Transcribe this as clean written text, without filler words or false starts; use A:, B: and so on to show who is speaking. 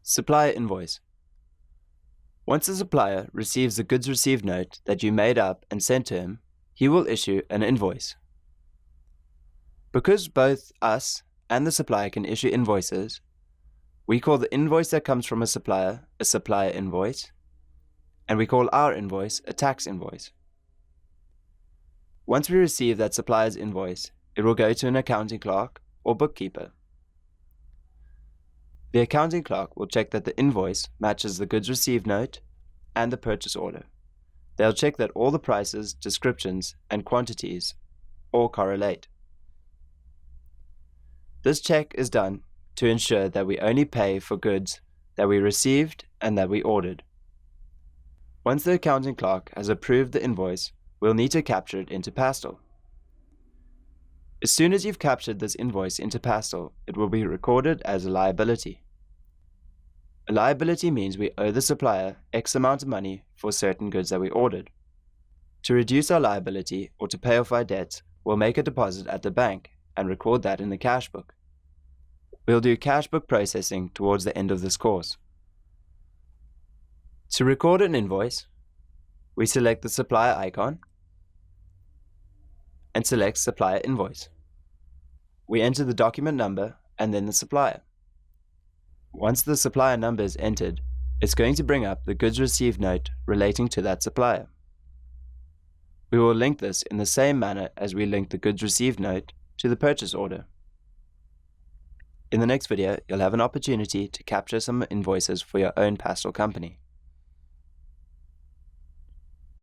A: Supplier invoice. Once the supplier receives the goods received note that you made up and sent to him, he will issue an invoice. Because both us and the supplier can issue invoices, we call the invoice that comes from a supplier invoice, and we call our invoice a tax invoice. Once we receive that supplier's invoice, it will go to an accounting clerk or bookkeeper. The accounting clerk will check that the invoice matches the goods received note and the purchase order. They'll check that all the prices, descriptions, and quantities all correlate. This check is done to ensure that we only pay for goods that we received and that we ordered. Once the accounting clerk has approved the invoice, we'll need to capture it into Pastel. As soon as you've captured this invoice into Pastel, it will be recorded as a liability. A liability means we owe the supplier X amount of money for certain goods that we ordered. To reduce our liability or to pay off our debts, we'll make a deposit at the bank and record that in the cash book. We'll do cash book processing towards the end of this course. To record an invoice, we select the supplier icon and select Supplier Invoice. We enter the document number and then the supplier. Once the supplier number is entered, it's going to bring up the goods received note relating to that supplier. We will link this in the same manner as we link the goods received note to the purchase order. In the next video, you'll have an opportunity to capture some invoices for your own Pastel company.